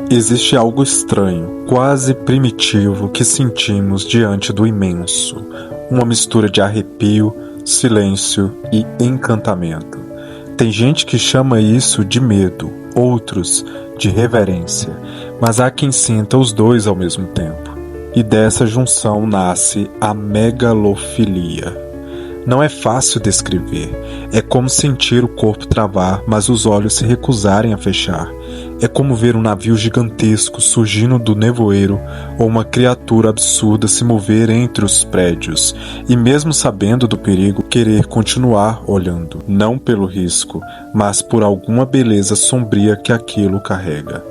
Existe algo estranho, quase primitivo, que sentimos diante do imenso. Uma mistura de arrepio, silêncio e encantamento. Tem gente que chama isso de medo, outros de reverência, mas há quem sinta os dois ao mesmo tempo. E dessa junção nasce a megalofilia. Não é fácil descrever. É como sentir o corpo travar, mas os olhos se recusarem a fechar. É como ver um navio gigantesco surgindo do nevoeiro ou uma criatura absurda se mover entre os prédios e, mesmo sabendo do perigo, querer continuar olhando, não pelo risco, mas por alguma beleza sombria que aquilo carrega.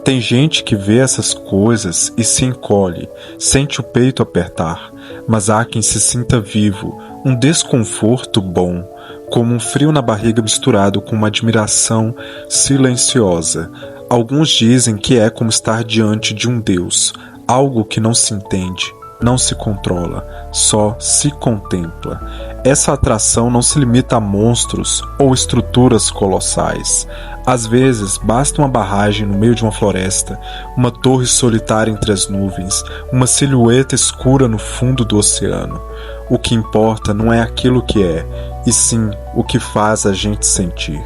Tem gente que vê essas coisas e se encolhe, sente o peito apertar, mas há quem se sinta vivo, um desconforto bom, como um frio na barriga misturado com uma admiração silenciosa. Alguns dizem que é como estar diante de um Deus, algo que não se entende, não se controla, só se contempla. Essa atração não se limita a monstros ou estruturas colossais. Às vezes, basta uma barragem no meio de uma floresta, uma torre solitária entre as nuvens, uma silhueta escura no fundo do oceano. O que importa não é aquilo que é, e sim o que faz a gente sentir.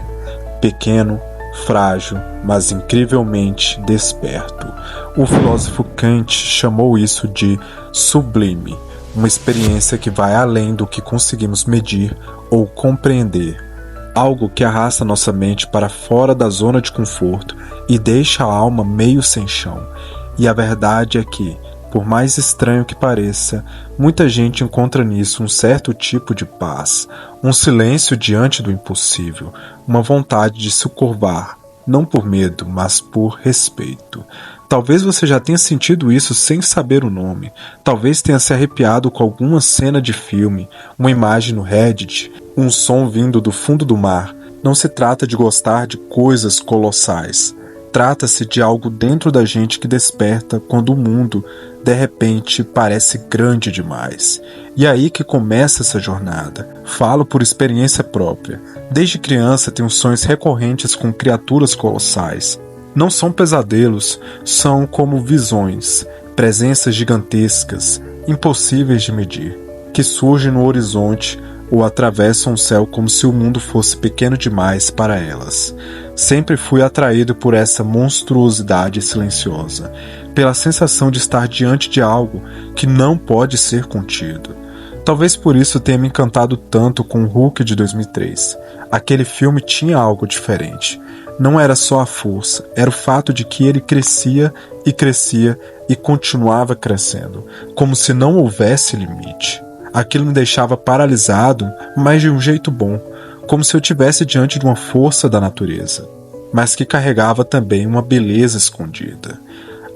Pequeno, frágil, mas incrivelmente desperto. O filósofo Kant chamou isso de sublime, uma experiência que vai além do que conseguimos medir ou compreender. Algo que arrasta nossa mente para fora da zona de conforto e deixa a alma meio sem chão. E a verdade é que, por mais estranho que pareça, muita gente encontra nisso um certo tipo de paz, um silêncio diante do impossível, uma vontade de se curvar, não por medo, mas por respeito. Talvez você já tenha sentido isso sem saber o nome. Talvez tenha se arrepiado com alguma cena de filme, uma imagem no Reddit, um som vindo do fundo do mar. Não se trata de gostar de coisas colossais. Trata-se de algo dentro da gente que desperta quando o mundo, de repente, parece grande demais. E é aí que começa essa jornada. Falo por experiência própria. Desde criança tenho sonhos recorrentes com criaturas colossais. Não são pesadelos, são como visões, presenças gigantescas, impossíveis de medir, que surgem no horizonte ou atravessam o céu como se o mundo fosse pequeno demais para elas. Sempre fui atraído por essa monstruosidade silenciosa, pela sensação de estar diante de algo que não pode ser contido. Talvez por isso tenha me encantado tanto com o Hulk de 2003. Aquele filme tinha algo diferente. Não era só a força, era o fato de que ele crescia e continuava crescendo, como se não houvesse limite. Aquilo me deixava paralisado, mas de um jeito bom, como se eu estivesse diante de uma força da natureza, mas que carregava também uma beleza escondida.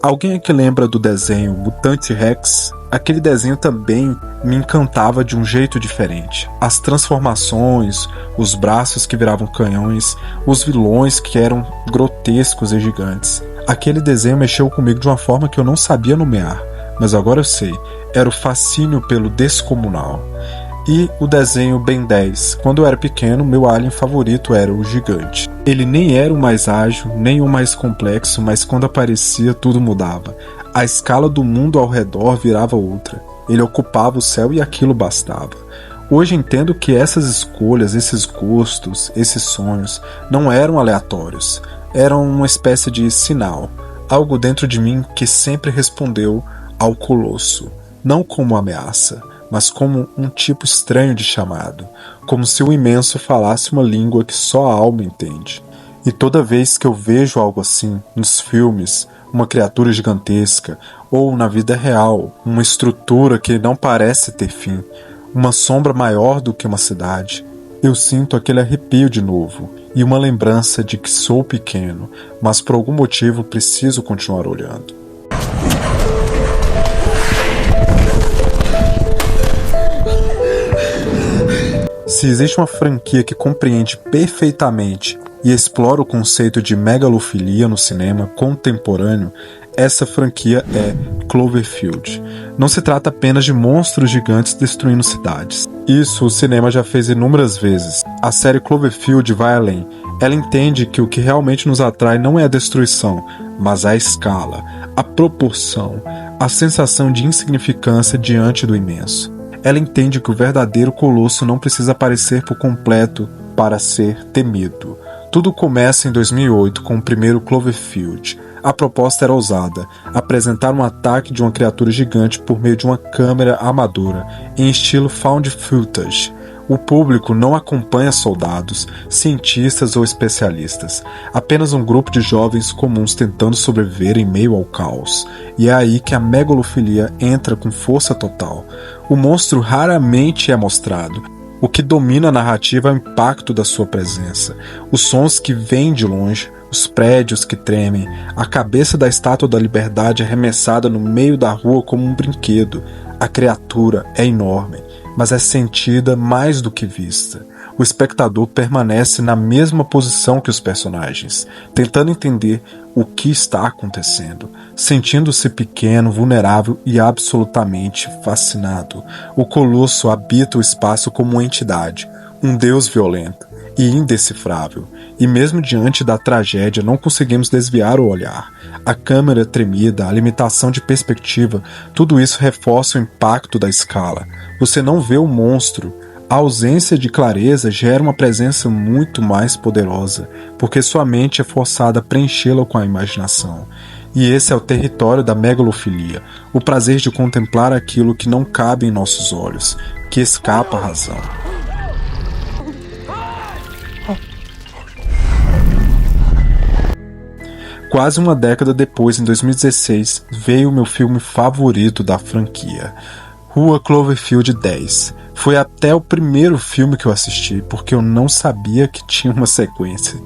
Alguém aqui lembra do desenho Mutante Rex? Aquele desenho também me encantava de um jeito diferente. As transformações, os braços que viravam canhões, os vilões que eram grotescos e gigantes. Aquele desenho mexeu comigo de uma forma que eu não sabia nomear, mas agora eu sei. Era o fascínio pelo descomunal. E o desenho Ben 10. Quando eu era pequeno, meu alien favorito era o gigante. Ele nem era o mais ágil, nem o mais complexo, mas quando aparecia tudo mudava. A escala do mundo ao redor virava outra. Ele ocupava o céu e aquilo bastava. Hoje entendo que essas escolhas, esses gostos, esses sonhos não eram aleatórios. Eram uma espécie de sinal. Algo dentro de mim que sempre respondeu ao colosso. Não como ameaça, mas como um tipo estranho de chamado, como se o imenso falasse uma língua que só a alma entende. E toda vez que eu vejo algo assim, nos filmes, uma criatura gigantesca, ou na vida real, uma estrutura que não parece ter fim, uma sombra maior do que uma cidade, eu sinto aquele arrepio de novo, e uma lembrança de que sou pequeno, mas por algum motivo preciso continuar olhando. Se existe uma franquia que compreende perfeitamente e explora o conceito de megalofilia no cinema contemporâneo, essa franquia é Cloverfield. Não se trata apenas de monstros gigantes destruindo cidades. Isso o cinema já fez inúmeras vezes. A série Cloverfield vai além. Ela entende que o que realmente nos atrai não é a destruição, mas a escala, a proporção, a sensação de insignificância diante do imenso. Ela entende que o verdadeiro colosso não precisa aparecer por completo para ser temido. Tudo começa em 2008 com o primeiro Cloverfield. A proposta era ousada, apresentar um ataque de uma criatura gigante por meio de uma câmera amadora, em estilo found footage. O público não acompanha soldados, cientistas ou especialistas, apenas um grupo de jovens comuns tentando sobreviver em meio ao caos. E é aí que a megalofilia entra com força total. O monstro raramente é mostrado. O que domina a narrativa é o impacto da sua presença, os sons que vêm de longe, os prédios que tremem, a cabeça da Estátua da Liberdade arremessada no meio da rua como um brinquedo. A criatura é enorme, mas é sentida mais do que vista. O espectador permanece na mesma posição que os personagens, tentando entender o que está acontecendo, sentindo-se pequeno, vulnerável e absolutamente fascinado. O Colosso habita o espaço como uma entidade, um deus violento e indecifrável, e mesmo diante da tragédia não conseguimos desviar o olhar. A câmera tremida, a limitação de perspectiva, tudo isso reforça o impacto da escala. Você não vê o monstro. A ausência de clareza gera uma presença muito mais poderosa, porque sua mente é forçada a preenchê-la com a imaginação. E esse é o território da megalofilia, o prazer de contemplar aquilo que não cabe em nossos olhos, que escapa à razão. Quase uma década depois, em 2016, veio o meu filme favorito da franquia, Rua Cloverfield 10. Foi até o primeiro filme que eu assisti, porque eu não sabia que tinha uma sequência.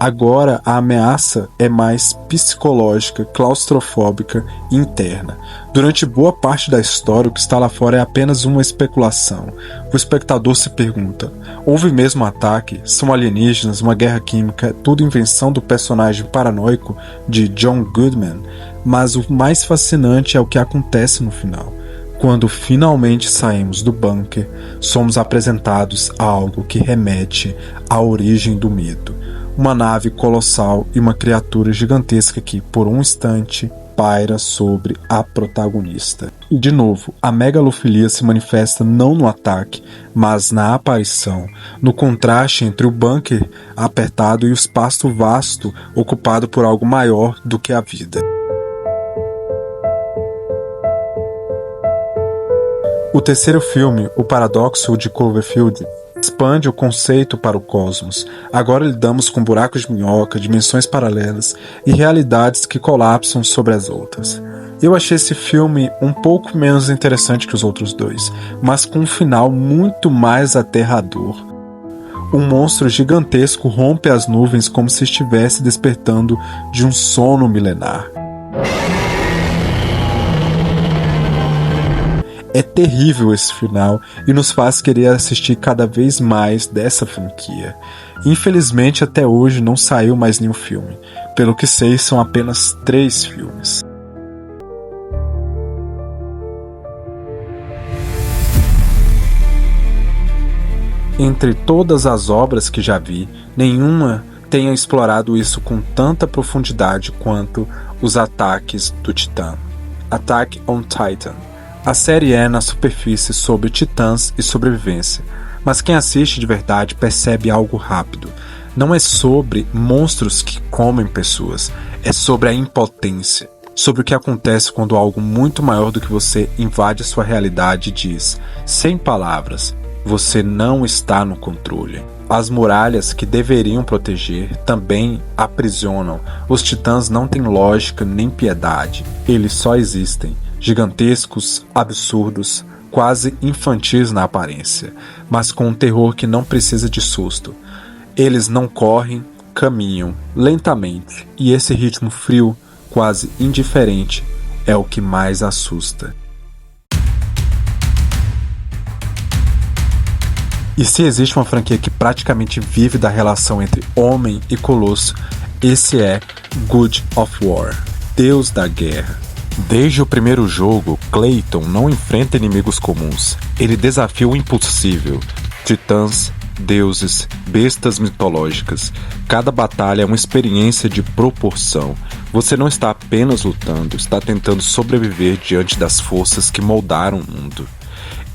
Agora a ameaça é mais psicológica, claustrofóbica e interna. Durante boa parte da história, o que está lá fora é apenas uma especulação. O espectador se pergunta: houve mesmo um ataque? São alienígenas? Uma guerra química? É tudo invenção do personagem paranoico de John Goodman? Mas o mais fascinante é o que acontece no final. Quando finalmente saímos do bunker, somos apresentados a algo que remete à origem do medo. Uma nave colossal e uma criatura gigantesca que, por um instante, paira sobre a protagonista. E, de novo, a megalofilia se manifesta não no ataque, mas na aparição, no contraste entre o bunker apertado e o espaço vasto ocupado por algo maior do que a vida. O terceiro filme, O Paradoxo de Cloverfield, expande o conceito para o cosmos. Agora lidamos com buracos de minhoca, dimensões paralelas e realidades que colapsam sobre as outras. Eu achei esse filme um pouco menos interessante que os outros dois, mas com um final muito mais aterrador. Um monstro gigantesco rompe as nuvens como se estivesse despertando de um sono milenar. É terrível esse final e nos faz querer assistir cada vez mais dessa franquia. Infelizmente, até hoje não saiu mais nenhum filme. Pelo que sei, são apenas 3 filmes. Entre todas as obras que já vi, nenhuma tenha explorado isso com tanta profundidade quanto Os Ataques do Titã. Attack on Titan. A série é, na superfície, sobre titãs e sobrevivência, mas quem assiste de verdade percebe algo rápido. Não é sobre monstros que comem pessoas, é sobre a impotência, sobre o que acontece quando algo muito maior do que você invade a sua realidade e diz, sem palavras, você não está no controle. As muralhas que deveriam proteger também aprisionam. Os titãs não têm lógica nem piedade, eles só existem. Gigantescos, absurdos, quase infantis na aparência, mas com um terror que não precisa de susto. Eles não correm, caminham lentamente, e esse ritmo frio, quase indiferente, é o que mais assusta. E se existe uma franquia que praticamente vive da relação entre homem e colosso, esse é God of War, Deus da Guerra. Desde o primeiro jogo, Clayton não enfrenta inimigos comuns. Ele desafia o impossível, titãs, deuses, bestas mitológicas. Cada batalha é uma experiência de proporção. Você não está apenas lutando, está tentando sobreviver diante das forças que moldaram o mundo.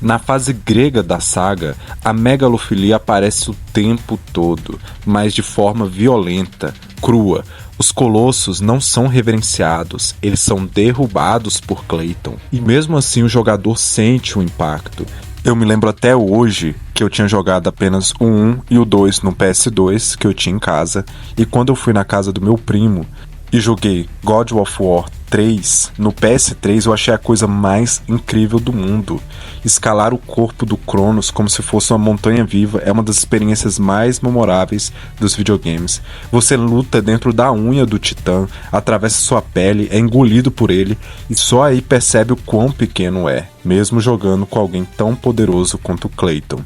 Na fase grega da saga, a megalofilia aparece o tempo todo, mas de forma violenta, crua. Os colossos não são reverenciados, eles são derrubados por Clayton. E mesmo assim o jogador sente o impacto. Eu me lembro até hoje que eu tinha jogado apenas o 1 e o 2 no PS2 que eu tinha em casa. E quando eu fui na casa do meu primo e joguei God of War 3 no PS3, eu achei a coisa mais incrível do mundo. Escalar o corpo do Cronos como se fosse uma montanha viva é uma das experiências mais memoráveis dos videogames. Você luta dentro da unha do Titã, atravessa sua pele, é engolido por ele e só aí percebe o quão pequeno é, mesmo jogando com alguém tão poderoso quanto Clayton.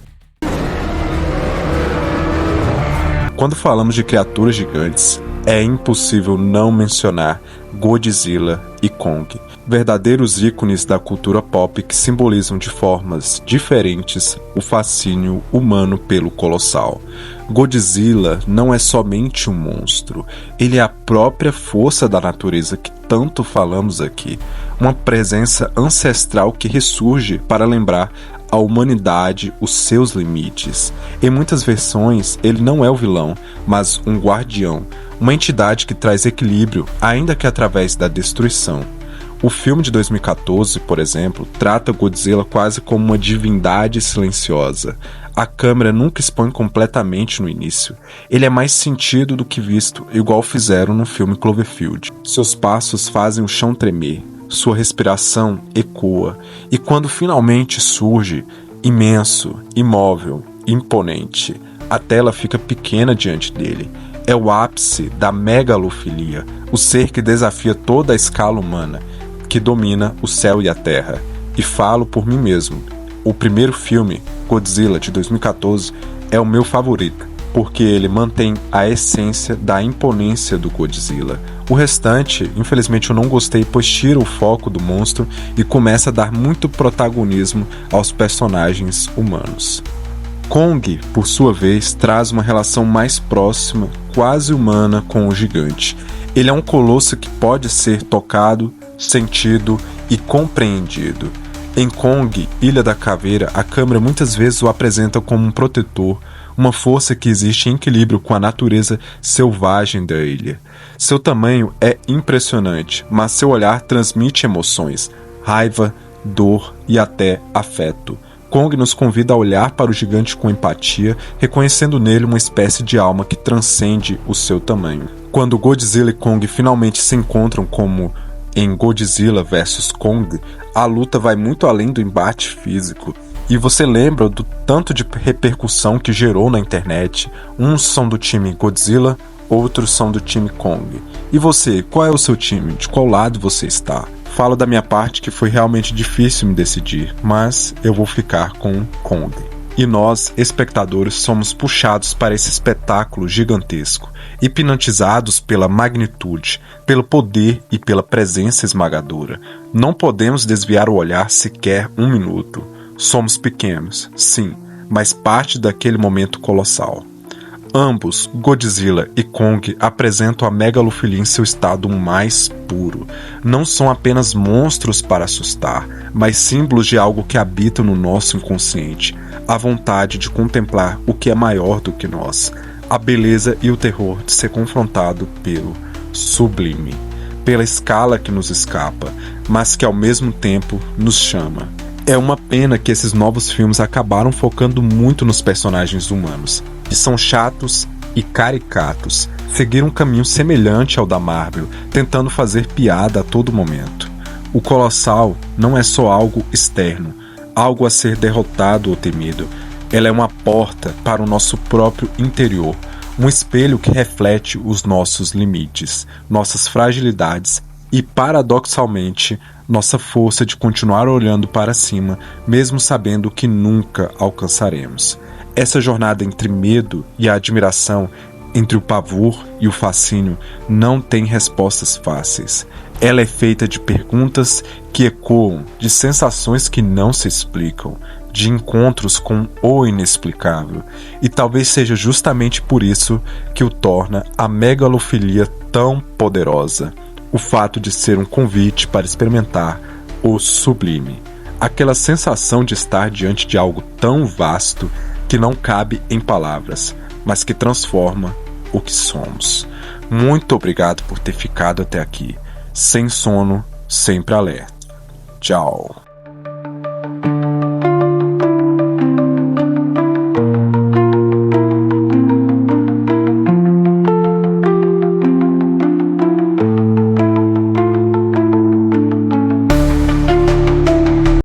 Quando falamos de criaturas gigantes, é impossível não mencionar Godzilla e Kong, verdadeiros ícones da cultura pop que simbolizam de formas diferentes o fascínio humano pelo colossal. Godzilla não é somente um monstro, ele é a própria força da natureza que tanto falamos aqui, uma presença ancestral que ressurge para lembrar à humanidade os seus limites. Em muitas versões, ele não é o vilão, mas um guardião, uma entidade que traz equilíbrio, ainda que através da destruição. O filme de 2014, por exemplo, trata Godzilla quase como uma divindade silenciosa. A câmera nunca expõe completamente no início. Ele é mais sentido do que visto, igual fizeram no filme Cloverfield. Seus passos fazem o chão tremer, sua respiração ecoa, e quando finalmente surge, imenso, imóvel, imponente, a tela fica pequena diante dele. É o ápice da megalofilia, o ser que desafia toda a escala humana, que domina o céu e a terra. E falo por mim mesmo, o primeiro filme, Godzilla, de 2014, é o meu favorito, porque ele mantém a essência da imponência do Godzilla. O restante, infelizmente eu não gostei, pois tira o foco do monstro e começa a dar muito protagonismo aos personagens humanos. Kong, por sua vez, traz uma relação mais próxima, quase humana, com o gigante. Ele é um colosso que pode ser tocado, sentido e compreendido. Em Kong, Ilha da Caveira, a câmera muitas vezes o apresenta como um protetor, uma força que existe em equilíbrio com a natureza selvagem da ilha. Seu tamanho é impressionante, mas seu olhar transmite emoções, raiva, dor e até afeto. Kong nos convida a olhar para o gigante com empatia, reconhecendo nele uma espécie de alma que transcende o seu tamanho. Quando Godzilla e Kong finalmente se encontram, como em Godzilla vs Kong, a luta vai muito além do embate físico. E você lembra do tanto de repercussão que gerou na internet? Uns são do time Godzilla, outros são do time Kong. E você, qual é o seu time? De qual lado você está? Falo da minha parte que foi realmente difícil me decidir, mas eu vou ficar com Kong. E nós, espectadores, somos puxados para esse espetáculo gigantesco, hipnotizados pela magnitude, pelo poder e pela presença esmagadora. Não podemos desviar o olhar sequer um minuto. Somos pequenos, sim, mas parte daquele momento colossal. Ambos, Godzilla e Kong, apresentam a megalofilia em seu estado mais puro. Não são apenas monstros para assustar, mas símbolos de algo que habita no nosso inconsciente, a vontade de contemplar o que é maior do que nós, a beleza e o terror de ser confrontado pelo sublime, pela escala que nos escapa, mas que ao mesmo tempo nos chama. É uma pena que esses novos filmes acabaram focando muito nos personagens humanos, que são chatos e caricatos, seguiram um caminho semelhante ao da Marvel, tentando fazer piada a todo momento. O colossal não é só algo externo, algo a ser derrotado ou temido. Ela é uma porta para o nosso próprio interior, um espelho que reflete os nossos limites, nossas fragilidades e, paradoxalmente, nossa força de continuar olhando para cima, mesmo sabendo que nunca alcançaremos. Essa jornada entre medo e a admiração, entre o pavor e o fascínio, não tem respostas fáceis. Ela é feita de perguntas que ecoam, de sensações que não se explicam, de encontros com o inexplicável, e talvez seja justamente por isso que o torna a megalofilia tão poderosa. O fato de ser um convite para experimentar o sublime. Aquela sensação de estar diante de algo tão vasto que não cabe em palavras, mas que transforma o que somos. Muito obrigado por ter ficado até aqui. Sem sono, sempre alerta. Tchau.